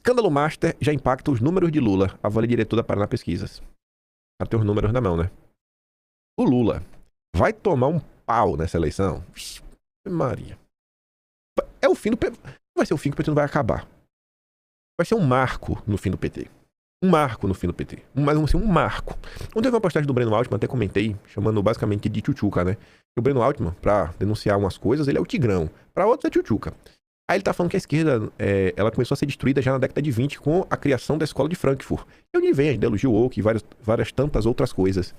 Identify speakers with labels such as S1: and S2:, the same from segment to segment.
S1: Escândalo Master já impacta os números de Lula, avalia diretor da Paraná Pesquisas. Para ter os números na mão, né? O Lula vai tomar um pau nessa eleição. Vixe, Maria. É o fim do PT. Vai ser o fim que o PT não vai acabar. Vai ser um marco no fim do PT. Um marco no fim do PT. Mas assim, um marco. Ontem teve uma postagem do Breno Altman, até comentei, chamando basicamente de tchutchuca, né? O Breno Altman, pra denunciar umas coisas, ele é o tigrão. Pra outros é tchutchuca. Aí ele tá falando que a esquerda, ela começou a ser destruída já na década de 20 com a criação da escola de Frankfurt. E onde vem a ideologia woke e várias tantas outras coisas.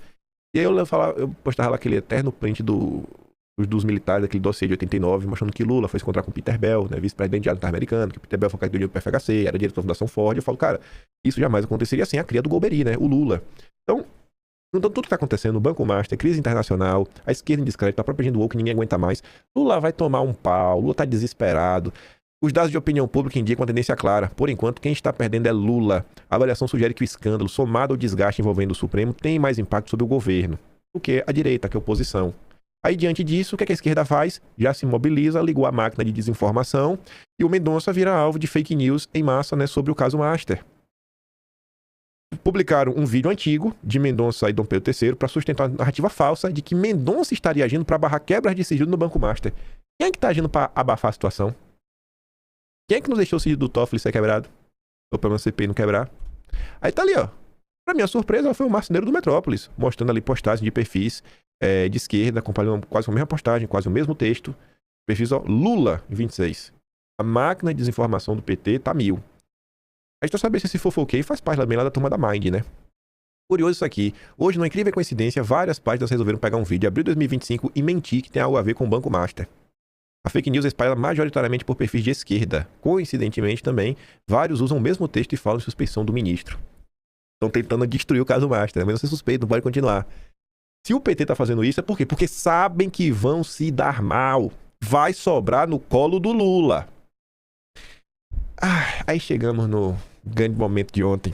S1: E aí eu postava lá aquele eterno print dos militares, daquele dossiê de 89, mostrando que Lula foi se encontrar com Peter Bell, né, vice-presidente de americano, que Peter Bell foi caído do FHC, era diretor da Fundação Ford. Eu falo, cara, isso jamais aconteceria sem a cria do Golbery, né, o Lula. Então, tudo que tá acontecendo, o Banco Master, crise internacional, a esquerda indiscreta, a própria gente do woke, ninguém aguenta mais. Lula vai tomar um pau, Lula tá desesperado. Os dados de opinião pública indicam uma tendência clara. Por enquanto, quem está perdendo é Lula. A avaliação sugere que o escândalo, somado ao desgaste envolvendo o Supremo, tem mais impacto sobre o governo do que a direita, que é a oposição. Aí, diante disso, o que a esquerda faz? Já se mobiliza, ligou a máquina de desinformação e o Mendonça vira alvo de fake news em massa, né, sobre o caso Master. Publicaram um vídeo antigo de Mendonça e Dom Pedro III para sustentar a narrativa falsa de que Mendonça estaria agindo para barrar quebras de sigilo no Banco Master. Quem é que está agindo para abafar a situação? Quem é que não deixou o sigilo do Toffoli ser quebrado? Ou pelo menos o CPI não quebrar? Aí tá ali, ó. Pra minha surpresa, foi o marceneiro do Metrópolis, mostrando ali postagens de perfis de esquerda, comparando quase a mesma postagem, quase o mesmo texto. Perfis, ó, Lula, 26. A máquina de desinformação do PT tá 1000. A gente tá sabendo se esse fofoqueio faz parte também lá da turma da Mind, né? Curioso isso aqui. Hoje, numa incrível coincidência, várias páginas resolveram pegar um vídeo de abril de 2025 e mentir que tem algo a ver com o Banco Master. A fake news é espalhada majoritariamente por perfis de esquerda. Coincidentemente também, vários usam o mesmo texto e falam em suspeição do ministro. Estão tentando destruir o caso Master, mas não ser suspeito, não pode continuar. Se o PT tá fazendo isso, é por quê? Porque sabem que vão se dar mal. Vai sobrar no colo do Lula. Aí chegamos no grande momento de ontem.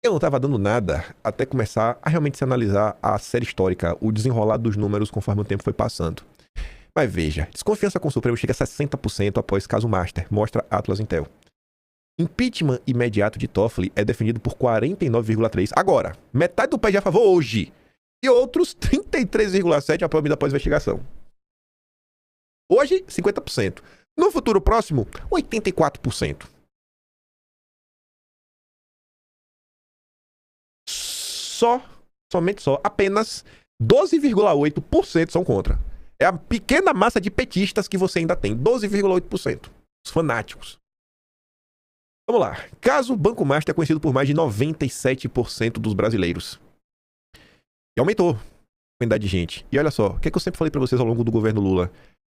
S1: Eu não tava dando nada até começar a realmente se analisar a série histórica, o desenrolar dos números conforme o tempo foi passando. Mas veja, desconfiança com o Supremo chega a 60% após caso Master, mostra Atlas Intel. Impeachment imediato de Toffoli é defendido por 49,3%. Agora, metade do país é a favor hoje. E outros 33,7% apoiam a medida após investigação. Hoje, 50%. No futuro próximo, 84%. Somente apenas 12,8% são contra. É a pequena massa de petistas que você ainda tem. 12,8%. Os fanáticos. Vamos lá. Caso Banco Master é conhecido por mais de 97% dos brasileiros. E aumentou a quantidade de gente. E olha só, o que eu sempre falei pra vocês ao longo do governo Lula?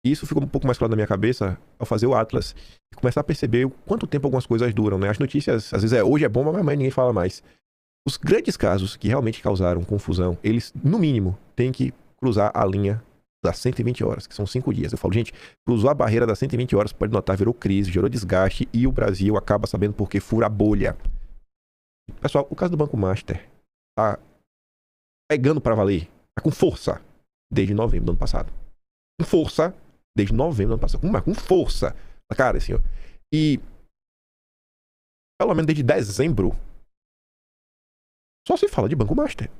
S1: E isso ficou um pouco mais claro na minha cabeça ao fazer o Atlas. E começar a perceber o quanto tempo algumas coisas duram, né? As notícias, às vezes hoje é bom, mas amanhã ninguém fala mais. Os grandes casos que realmente causaram confusão, eles, no mínimo, têm que cruzar a linha das 120 horas, que são 5 dias. Eu falo, gente, cruzou a barreira das 120 horas, pode notar, virou crise, gerou desgaste e o Brasil acaba sabendo por que fura a bolha. Pessoal, o caso do Banco Master tá pegando pra valer, tá com força desde novembro do ano passado. Com força desde novembro do ano passado. Com força. Cara, assim, ó. E pelo menos desde dezembro só se fala de Banco Master.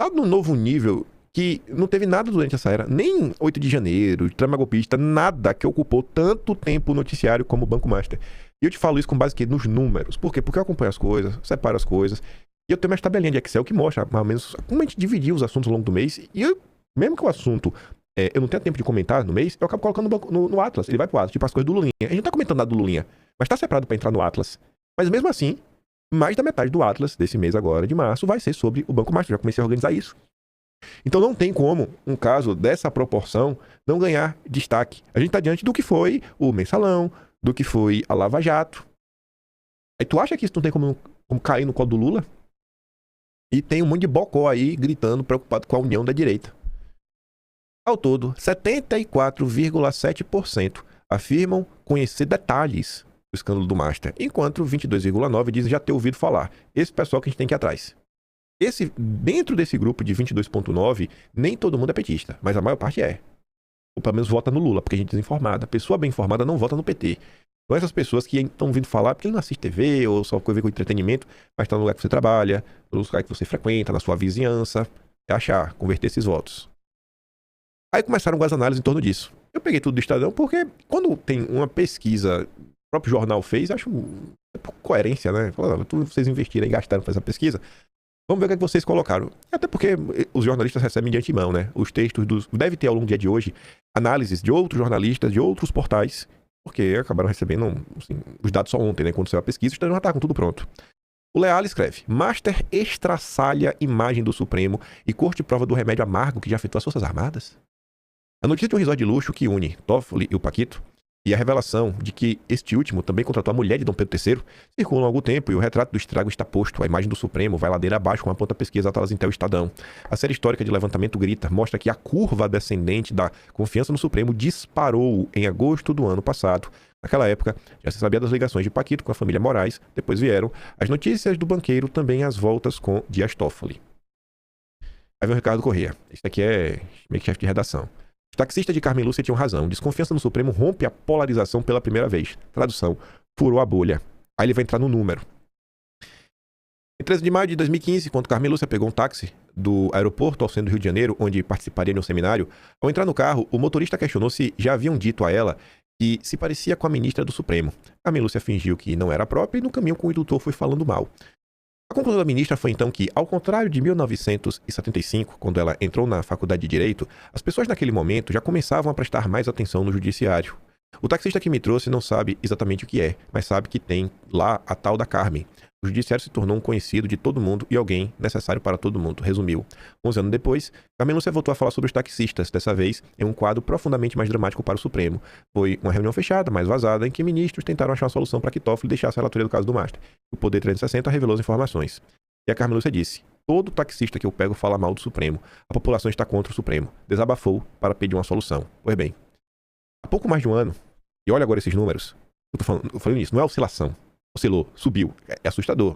S1: Tá num novo nível que não teve nada durante essa era, nem 8 de janeiro, trama golpista, nada que ocupou tanto tempo o noticiário como o Banco Master. E eu te falo isso com base aqui nos números. Por quê? Porque eu acompanho as coisas, separo as coisas, e eu tenho uma tabelinha de Excel que mostra, mais ou menos, como a gente dividiu os assuntos ao longo do mês, e eu, mesmo que o assunto eu não tenha tempo de comentar no mês, eu acabo colocando no Atlas. Ele vai pro Atlas, tipo as coisas do Lulinha. A gente não tá comentando nada do Lulinha, mas tá separado pra entrar no Atlas. Mas mesmo assim, mais da metade do Atlas desse mês agora, de março, vai ser sobre o Banco Master. Já comecei a organizar isso. Então não tem como um caso dessa proporção não ganhar destaque. A gente tá diante do que foi o Mensalão, do que foi a Lava Jato. Aí tu acha que isso não tem como cair no colo do Lula? E tem um monte de bocó aí gritando, preocupado com a união da direita. Ao todo, 74,7% afirmam conhecer detalhes do escândalo do Master, enquanto 22,9% dizem já ter ouvido falar. Esse pessoal que a gente tem que ir atrás. Dentro desse grupo de 22,9%, nem todo mundo é petista, mas a maior parte é. ou pelo menos vota no Lula, porque a gente é desinformada. A pessoa bem informada não vota no PT. Então essas pessoas que estão vindo falar porque não assiste TV ou só ver com entretenimento, mas está no lugar que você trabalha, no lugar que você frequenta, na sua vizinhança, é achar, converter esses votos. Aí começaram as análises em torno disso. Eu peguei tudo do Estadão porque quando tem uma pesquisa, o próprio jornal fez, acho por coerência, né? Vocês investiram e gastaram para essa pesquisa, vamos ver o que vocês colocaram. Até porque os jornalistas recebem de antemão, né? Os textos deve ter ao longo do dia de hoje análises de outros jornalistas, de outros portais, porque acabaram recebendo assim, os dados só ontem, né? Quando saiu a pesquisa, o Estadão já tá com tudo pronto. O Leal escreve: Master estraçalha imagem do Supremo e corte prova do remédio amargo que já afetou as Forças Armadas. A notícia de um resort de luxo que une Toffoli e o Paquito, e a revelação de que este último também contratou a mulher de Dom Pedro III, circulam há algum tempo e o retrato do estrago está posto. A imagem do Supremo vai ladeira abaixo com a ponta pesquisa atualiza Intel Estadão. A série histórica de levantamento grita, mostra que a curva descendente da confiança no Supremo disparou em agosto do ano passado. Naquela época, já se sabia das ligações de Paquito com a família Moraes, depois vieram as notícias do banqueiro, também as voltas com Dias Toffoli. Aí vem o Ricardo Corrêa. Esse aqui é meio que chefe de redação. Os taxistas de Carmen Lúcia tinham razão. Desconfiança no Supremo rompe a polarização pela primeira vez. Tradução: furou a bolha. Aí ele vai entrar no número. Em 13 de maio de 2015, quando Carmen Lúcia pegou um táxi do aeroporto ao centro do Rio de Janeiro, onde participaria de um seminário, ao entrar no carro, o motorista questionou se já haviam dito a ela que se parecia com a ministra do Supremo. Carmen Lúcia fingiu que não era própria e no caminho com o indutor foi falando mal. A conclusão da ministra foi então que, ao contrário de 1975, quando ela entrou na faculdade de Direito, as pessoas naquele momento já começavam a prestar mais atenção no judiciário. O taxista que me trouxe não sabe exatamente o que é, mas sabe que tem lá a tal da Carmen. O judiciário se tornou um conhecido de todo mundo e alguém necessário para todo mundo, resumiu. 11 anos depois, Carmen Lúcia voltou a falar sobre os taxistas, dessa vez em um quadro profundamente mais dramático para o Supremo. Foi uma reunião fechada, mais vazada, em que ministros tentaram achar uma solução para que Toffoli deixasse a relatoria do caso do Master. O Poder 360 revelou as informações. E a Carmen Lúcia disse: todo taxista que eu pego fala mal do Supremo. A população está contra o Supremo. Desabafou para pedir uma solução. Pois bem, há pouco mais de um ano, e olha agora esses números, eu falando isso, não é oscilação. Oscilou, subiu. É assustador.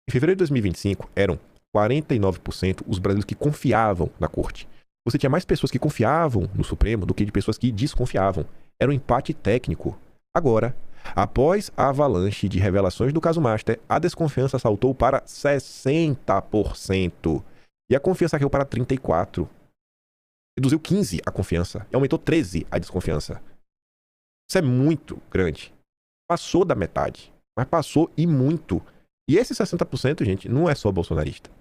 S1: Em fevereiro de 2025, eram 49% os brasileiros que confiavam na corte. Você tinha mais pessoas que confiavam no Supremo do que de pessoas que desconfiavam. Era um empate técnico. Agora, após a avalanche de revelações do caso Master, a desconfiança saltou para 60%. E a confiança caiu para 34%. Reduziu 15% a confiança e aumentou 13% a desconfiança. Isso é muito grande. Passou da metade. Mas passou e muito. E esse 60%, gente, não é só bolsonarista.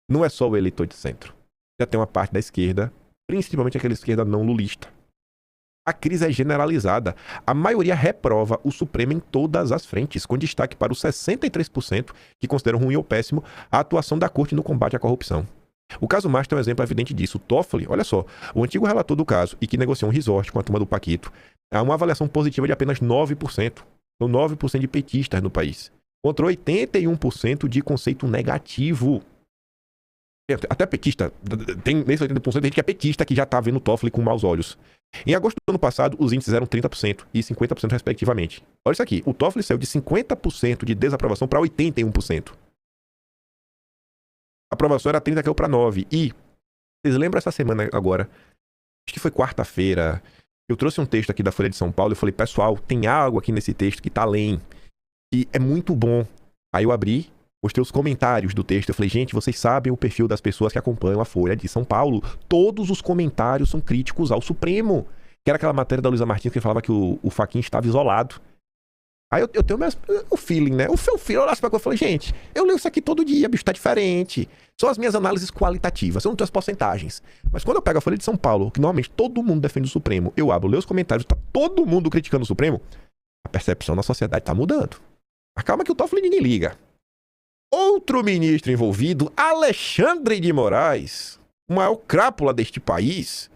S1: Não é só o eleitor de centro. Já tem uma parte da esquerda, principalmente aquela esquerda não lulista. A crise é generalizada. A maioria reprova o Supremo em todas as frentes, com destaque para os 63% que consideram ruim ou péssimo a atuação da corte no combate à corrupção. O caso Master é um exemplo evidente disso. O Toffoli, olha só, o antigo relator do caso e que negociou um resort com a turma do Paquito, há uma avaliação positiva de apenas 9%. São 9% de petistas no país. Contra 81% de conceito negativo. Até petista. Tem nesse 80% de gente que é petista que já tá vendo o Toffoli com maus olhos. Em agosto do ano passado, os índices eram 30% e 50% respectivamente. Olha isso aqui. O Toffoli saiu de 50% de desaprovação para 81%. A aprovação era 30%, caiu para 9%. E vocês lembram essa semana agora? Acho que foi quarta-feira. Eu trouxe um texto aqui da Folha de São Paulo e falei: pessoal, tem algo aqui nesse texto que tá além. E é muito bom. Aí eu abri, mostrei os comentários do texto. Eu falei: gente, vocês sabem o perfil das pessoas que acompanham a Folha de São Paulo. Todos os comentários são críticos ao Supremo. Que era aquela matéria da Luísa Martins que falava que o Fachin estava isolado. Aí eu tenho o feeling, né? O feeling, eu olhasse pra coisa e falei: gente, eu leio isso aqui todo dia, bicho, tá diferente. São as minhas análises qualitativas, eu não tenho as porcentagens. Mas quando eu pego a Folha de São Paulo, que normalmente todo mundo defende o Supremo, eu abro, leio os comentários, tá todo mundo criticando o Supremo, a percepção na sociedade tá mudando. Mas calma que o Toffoli ninguém liga. Outro ministro envolvido, Alexandre de Moraes, o maior crápula deste país.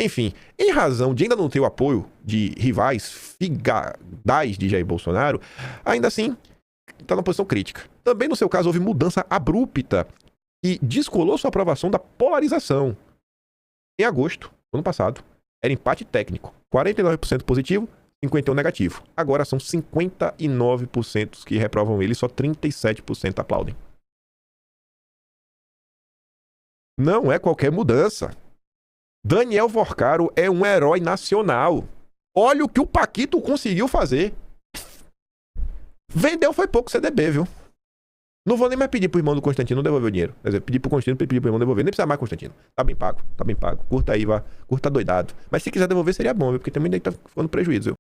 S1: Enfim, em razão de ainda não ter o apoio de rivais figadais de Jair Bolsonaro, ainda assim está numa posição crítica. Também no seu caso houve mudança abrupta e descolou sua aprovação da polarização. Em agosto do ano passado, era empate técnico, 49% positivo, 51% negativo. Agora são 59% que reprovam ele e só 37% aplaudem. Não é qualquer mudança. Daniel Vorcaro é um herói nacional. Olha o que o Paquito conseguiu fazer. Vendeu foi pouco CDB, viu? Não vou nem mais pedir pro irmão do Constantino devolver o dinheiro. Quer dizer, pedir pro Constantino, pedir pro irmão devolver. Nem precisa mais, Constantino. Tá bem pago, tá bem pago. Curta aí, vá. Curta doidado. Mas se quiser devolver, seria bom, viu? Porque tem muita gente que tá ficando prejuízo, viu?